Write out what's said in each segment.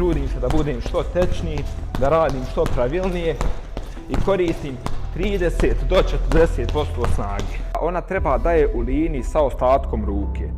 trudim se da budem što tečniji, da radim što pravilnije i koristim 30 do 40% snage. Ona treba da je u liniji sa ostatkom ruke.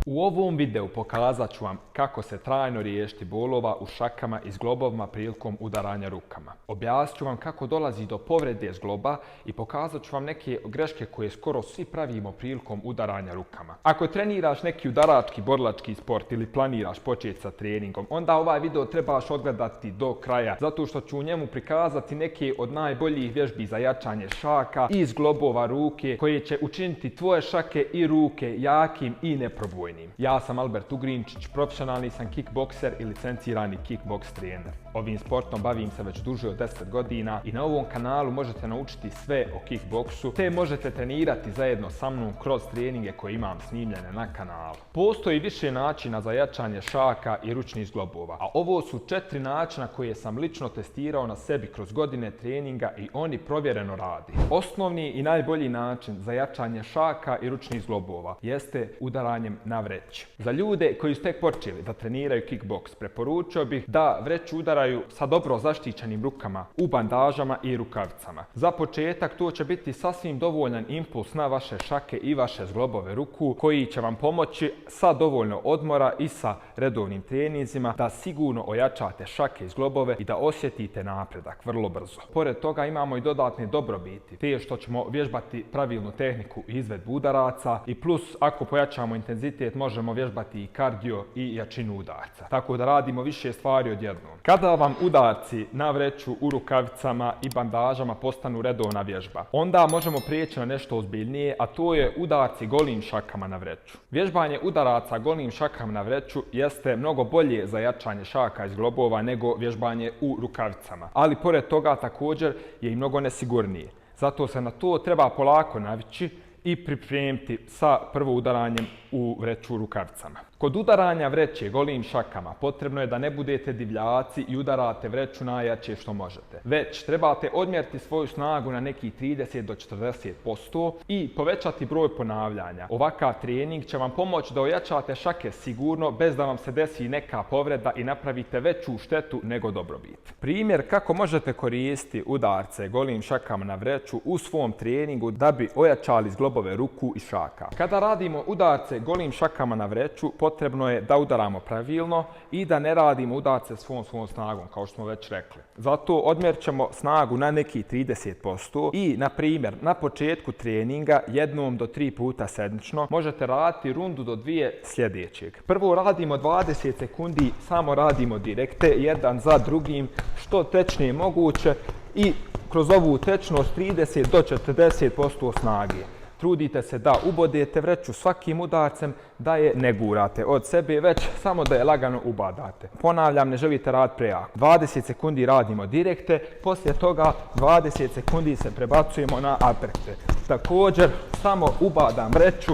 U ovom videu pokazat ću vam kako se trajno riješiti bolova u šakama i zglobovima prilikom udaranja rukama. Objasnit ću vam kako dolazi do povrede zgloba i pokazat ću vam neke greške koje skoro svi pravimo prilikom udaranja rukama. Ako treniraš neki udarački, borilački sport ili planiraš početi sa treningom, onda ovaj video trebaš odgledati do kraja, zato što ću u njemu prikazati neke od najboljih vježbi za jačanje šaka i zglobova ruke koje će učiniti tvoje šake i ruke jakim i neprobojnim. Ja sam Albert Ugrinčić, profesionalni sam kickbokser i licencirani kickboks trener. Ovim sportom bavim se već duže od 10 godina i na ovom kanalu možete naučiti sve o kickboksu, te možete trenirati zajedno sa mnom kroz treninge koje imam snimljene na kanalu. Postoji više načina za jačanje šaka i ručnih zglobova, a ovo su 4 načina koje sam lično testirao na sebi kroz godine treninga i oni provjereno radi. Osnovni i najbolji način za jačanje šaka i ručnih zglobova jeste udaranjem na vreć. Za ljude koji su tek počeli da treniraju kickboks, preporučio bih da vreć udaraju sa dobro zaštićenim rukama u bandažama i rukavicama. Za početak to će biti sasvim dovoljan impuls na vaše šake i vaše zglobove ruku koji će vam pomoći sa dovoljno odmora i sa redovnim treninzima da sigurno ojačate šake i zglobove i da osjetite napredak vrlo brzo. Pored toga imamo i dodatne dobrobiti, te što ćemo vježbati pravilnu tehniku i izvedbu udaraca i plus ako pojačamo intenzitet možemo vježbati i kardio i jačinu udarca. Tako da radimo više stvari odjednom. Kada vam udarci na vreću u rukavicama i bandažama postanu redovna vježba, onda možemo prijeći na nešto ozbiljnije, a to je udarci golim šakama na vreću. Vježbanje udaraca golim šakama na vreću jeste mnogo bolje za jačanje šaka i zglobova nego vježbanje u rukavicama, ali pored toga također je i mnogo nesigurnije. Zato se na to treba polako navići i pripremiti sa prvo udaranjem u vreću u rukavicama. Kod udaranja vreće golim šakama potrebno je da ne budete divljaci i udarate vreću najjače što možete. Već trebate odmjeriti svoju snagu na nekih 30 do 40% i povećati broj ponavljanja. Ovakav trening će vam pomoći da ojačate šake sigurno bez da vam se desi neka povreda i napravite veću štetu nego dobrobit. Primjer kako možete koristiti udarce golim šakama na vreću u svom treningu da bi ojačali zglobove ruku i šaka. Kada radimo udarce golim šakama na vreću, potrebno je da udaramo pravilno i da ne radimo udarce svom snagom, kao što smo već rekli. Zato odmjerit ćemo snagu na nekih 30% i, na primjer, na početku treninga 1 do 3 puta sedmično možete raditi rundu do 2 sljedećeg. Prvo radimo 20 sekundi, samo radimo direkte, jedan za drugim, što tečnije moguće i kroz ovu tečnost 30 do 40% snage. Trudite se da ubodete vreću svakim udarcem, da je ne gurate od sebe, već samo da je lagano ubadate. Ponavljam, ne želite raditi prejako. 20 sekundi radimo direkte, poslije toga 20 sekundi se prebacujemo na uppercute. Također, samo ubadam vreću,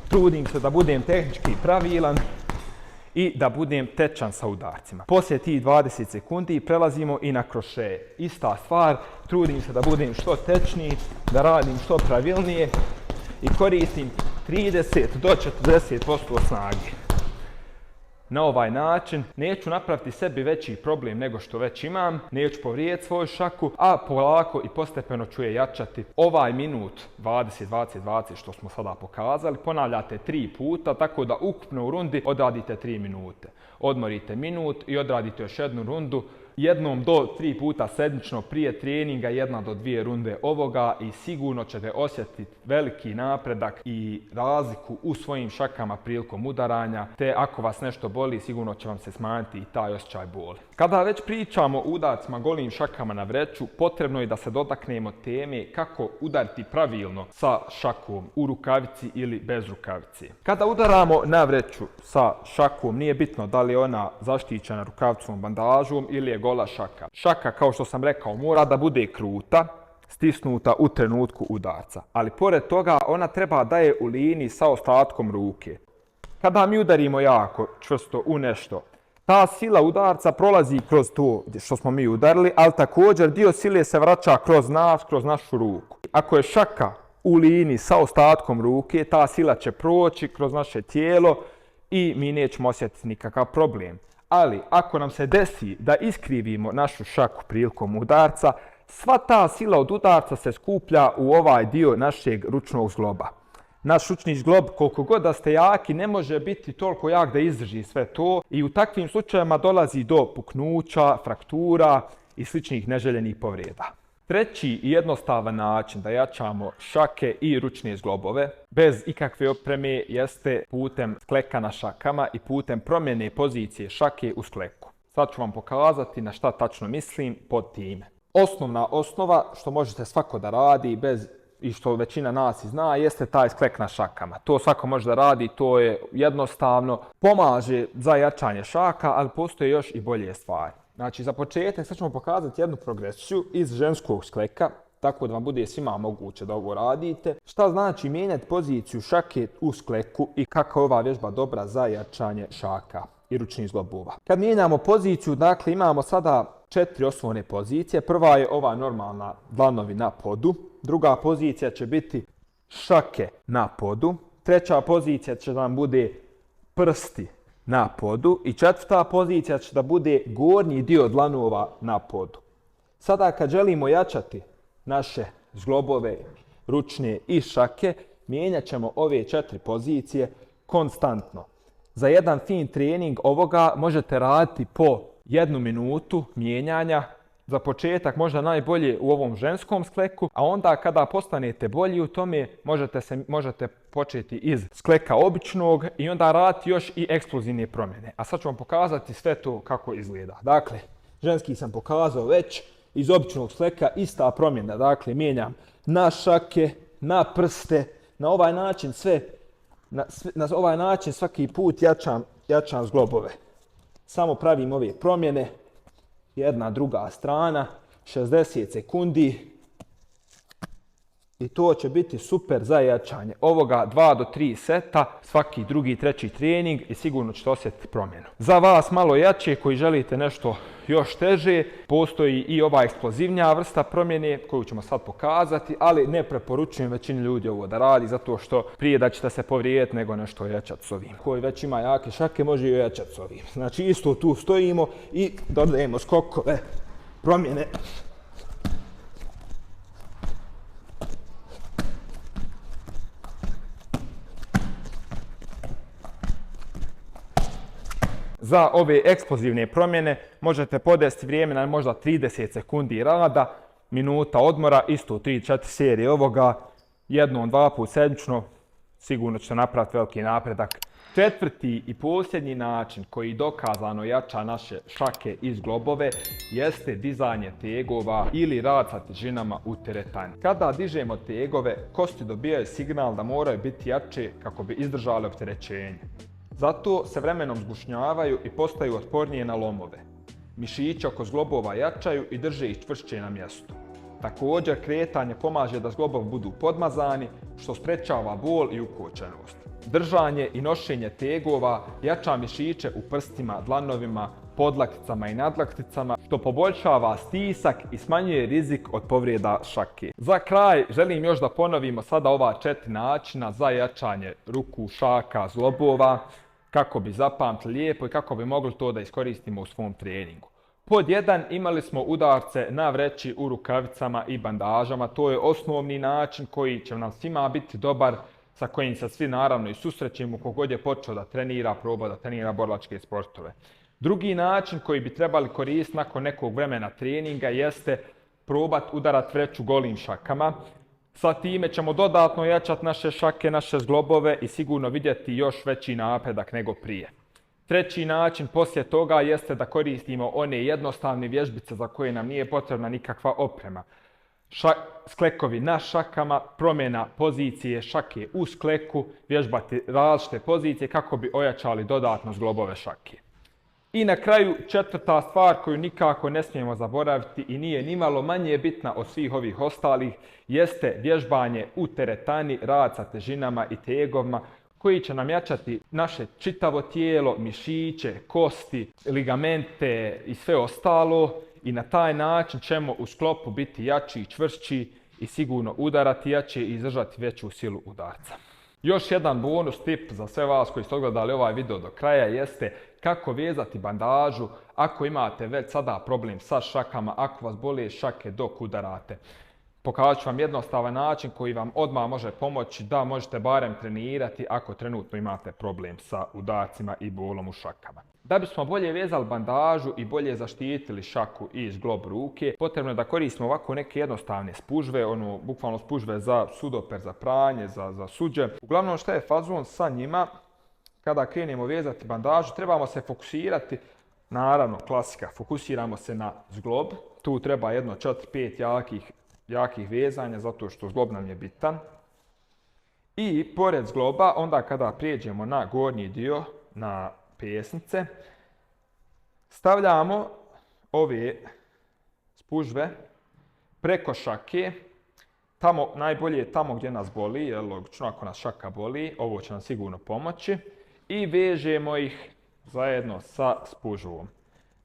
trudim se da budem tehnički pravilan i da budem tečan sa udarcima. Poslije tih 20 sekundi prelazimo i na krošeje. Ista stvar, trudim se da budem što tečniji, da radim što pravilnije i koristim 30 do 40% snage. Na ovaj način neću napraviti sebi veći problem nego što već imam, neću povrijediti svoju šaku, a polako i postepeno ću je jačati. Ovaj minut 20-20-20 što smo sada pokazali ponavljate 3 puta, tako da ukupno u rundi odradite 3 minute. Odmorite minut i odradite još jednu rundu, 1 do 3 puta sedmično prije treninga, 1 do 2 runde ovoga i sigurno ćete osjetiti veliki napredak i razliku u svojim šakama prilikom udaranja, te ako vas nešto boli sigurno će vam se smanjiti i taj osjećaj boli. Kada već pričamo o udarcima golim šakama na vreću, potrebno je da se dotaknemo teme kako udariti pravilno sa šakom u rukavici ili bez rukavice. Kada udaramo na vreću sa šakom, nije bitno da li je ona zaštićena rukavicom, bandažom ili je gola šaka. Šaka, kao što sam rekao, mora da bude kruta, stisnuta u trenutku udarca, ali pored toga ona treba da je u liniji sa ostatkom ruke. Kada mi udarimo jako čvrsto u nešto, ta sila udarca prolazi kroz to što smo mi udarili, ali također dio sile se vraća kroz nas, kroz našu ruku. Ako je šaka u liniji sa ostatkom ruke, ta sila će proći kroz naše tijelo i mi nećemo osjetiti nikakav problem. Ali ako nam se desi da iskrivimo našu šaku prilikom udarca, sva ta sila od udarca se skuplja u ovaj dio našeg ručnog zgloba. Naš ručni zglob, koliko god da ste jaki, ne može biti toliko jak da izdrži sve to i u takvim slučajevima dolazi do puknuća, fraktura i sličnih neželjenih povreda. Treći i jednostavan način da jačamo šake i ručne zglobove bez ikakve opreme jeste putem skleka na šakama i putem promjene pozicije šake u skleku. Sad ću vam pokazati na šta tačno mislim pod time. Osnovna osnova što možete svako da radi i što većina nas i zna jeste taj sklek na šakama. To svako može da radi, to je jednostavno, pomaže za jačanje šaka, ali postoje još i bolje stvari. Znači, za početak sad ćemo pokazati jednu progresiju iz ženskog skleka, tako da vam bude svima moguće da ovo radite. Šta znači mijenjati poziciju šake u skleku i kako je ova vježba dobra za jačanje šaka i ručnih zglobova. Kad mijenjamo poziciju, dakle, imamo sada 4 osnovne pozicije. Prva je ova normalna, dlanovi na podu. Druga pozicija će biti šake na podu. Treća pozicija će nam bude prsti na podu i četvrta pozicija će da bude gornji dio dlanova na podu. Sada kad želimo jačati naše zglobove, ručne i šake, mijenjat ćemo ove 4 pozicije konstantno. Za jedan fin trening ovoga možete raditi po 1 minutu mijenjanja. Za početak možda najbolje u ovom ženskom skleku, a onda kada postanete bolji u tome možete početi iz skleka običnog i onda raditi još i eksplozivne promjene. A sad ću vam pokazati sve to kako izgleda. Dakle, ženski sam pokazao već, iz običnog skleka ista promjena. Dakle, mijenjam na šake, na prste, na ovaj način svaki put jačam zglobove. Samo pravim ove promjene. Jedna, druga strana, 60 sekundi i to će biti super za jačanje. Ovoga 2 do 3 seta, svaki drugi, treći trening i sigurno ćete osjetiti promjenu. Za vas malo jače koji želite nešto još teže, postoji i ova eksplozivnija vrsta promjene koju ćemo sad pokazati, ali ne preporučujem većini ljudi ovo da radi zato što prije da ćete se povrijediti nego nešto jačati s ovim. Koji već ima jake šake može i jačati s ovim. Znači isto tu stojimo i dodajemo skokove, promjene. Za ove eksplozivne promjene možete podesti vrijeme na možda 30 sekundi rada, minuta odmora, isto 3-4 serije ovoga, 1-2 put sedmično, sigurno ćete napraviti veliki napredak. Četvrti i posljednji način koji dokazano jača naše šake i zglobove jeste dizanje tegova ili rad sa težinama u teretani. Kada dižemo tegove, kosti dobijaju signal da moraju biti jače kako bi izdržale opterećenje. Zato se vremenom zgušnjavaju i postaju otpornije na lomove. Mišići oko zglobova jačaju i drže ih čvršće na mjestu. Također, kretanje pomaže da zglobovi budu podmazani, što sprečava bol i ukočenost. Držanje i nošenje tegova jača mišiće u prstima, dlanovima, podlakticama i nadlakticama, što poboljšava stisak i smanjuje rizik od povreda šake. Za kraj želim još da ponovimo sada ova 4 načina za jačanje ruku, šaka, zglobova, kako bi zapamtili lijepo i kako bi mogli to da iskoristimo u svom treningu. Pod 1 imali smo udarce na vreći u rukavicama i bandažama. To je osnovni način koji će nam svima biti dobar, sa kojim se svi naravno i susrećemo kogod je počeo da trenira, proba da trenira borilačke sportove. Drugi način koji bi trebali koristiti nakon nekog vremena treninga jeste probati udarati vreću golim šakama. Sa time ćemo dodatno jačati naše šake, naše zglobove i sigurno vidjeti još veći napredak nego prije. Treći način poslije toga jeste da koristimo one jednostavne vježbice za koje nam nije potrebna nikakva oprema. Sklekovi na šakama, promjena pozicije šake u skleku, vježbati različite pozicije kako bi ojačali dodatno zglobove šake. I na kraju, četvrta stvar koju nikako ne smijemo zaboraviti i nije nimalo manje bitna od svih ovih ostalih, jeste vježbanje u teretani, rad sa težinama i tegovima koji će nam jačati naše čitavo tijelo, mišiće, kosti, ligamente i sve ostalo. I na taj način ćemo u sklopu biti jači i čvršći i sigurno udarati jače i izdržati veću silu udarca. Još jedan bonus tip za sve vas koji ste ogledali ovaj video do kraja jeste kako vezati bandažu ako imate već sada problem sa šakama, ako vas bole šake dok udarate. Pokazat ću vam jednostavan način koji vam odmah može pomoći da možete barem trenirati ako trenutno imate problem sa udarcima i bolom u šakama. Da bismo bolje vezali bandažu i bolje zaštitili šaku i zglob ruke, potrebno je da koristimo ovako neke jednostavne spužve, bukvalno spužve za sudoper, za pranje, za suđe. Uglavnom šta je fazon sa njima, kada krenemo vezati bandažu, trebamo se fokusirati, naravno klasika, fokusiramo se na zglob. Tu treba jedno 4-5 jakih vezanja, zato što zglob nam je bitan. I pored zgloba, onda kada prijeđemo na gornji dio, na pesnice, stavljamo ove spužve preko šake, najbolje tamo gdje nas boli, jer logično ako nas šaka boli, ovo će nam sigurno pomoći, i vežemo ih zajedno sa spužvom.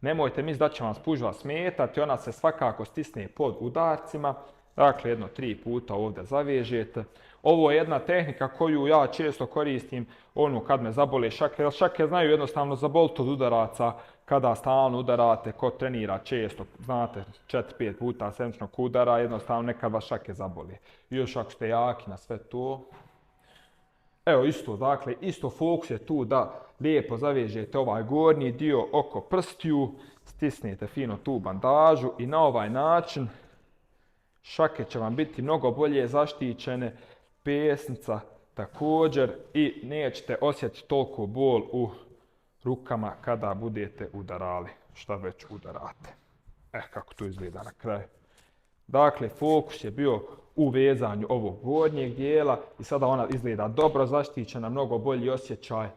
Nemojte misliti da će vam spužva smetati, ona se svakako stisne pod udarcima, dakle jedno 3 puta ovdje zavežete. Ovo je jedna tehnika koju ja često koristim kad me zabole šake, jer šake znaju jednostavno zaboliti od udaraca kada stalno udarate, ko trenira često, znate 4-5 puta sedmičnog udara, jednostavno nekad vas šake zaboli. I još ako ste jaki na sve to, evo isto fokus je tu da lijepo zavežete ovaj gornji dio oko prstiju, stisnete fino tu bandažu i na ovaj način šake će vam biti mnogo bolje zaštićene, pesnica također i nećete osjetiti toliko bol u rukama kada budete udarali, šta već udarate. Kako to izgleda na kraju. Dakle, fokus je bio u vezanju ovog gornjeg dijela i sada ona izgleda dobro zaštićena, mnogo bolji osjećaj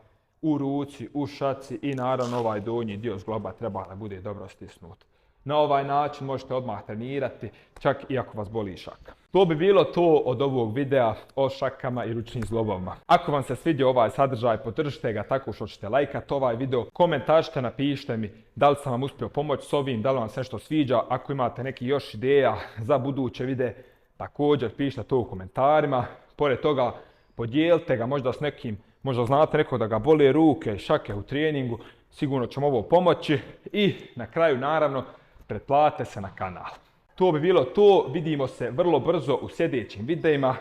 u ruci, u šaci i naravno ovaj donji dio zgloba treba da bude dobro stisnut. Na ovaj način možete odmah trenirati, čak i ako vas boli šaka. To bi bilo to od ovog videa o šakama i ručnim zglobovima. Ako vam se svidio ovaj sadržaj, podržite ga tako što ćete lajkati ovaj video. Komentarčite, napišite mi da li sam vam uspio pomoći s ovim, da li vam se nešto sviđa. Ako imate neki još ideja za buduće videe, također pišite to u komentarima. Pored toga, podijelite ga možda s nekim, možda znate nekog da ga bole ruke, šake u treningu. Sigurno će mu ovo pomoći. I na kraju, naravno, pretplatite se na kanal. To bi bilo to, vidimo se vrlo brzo u sljedećim videima.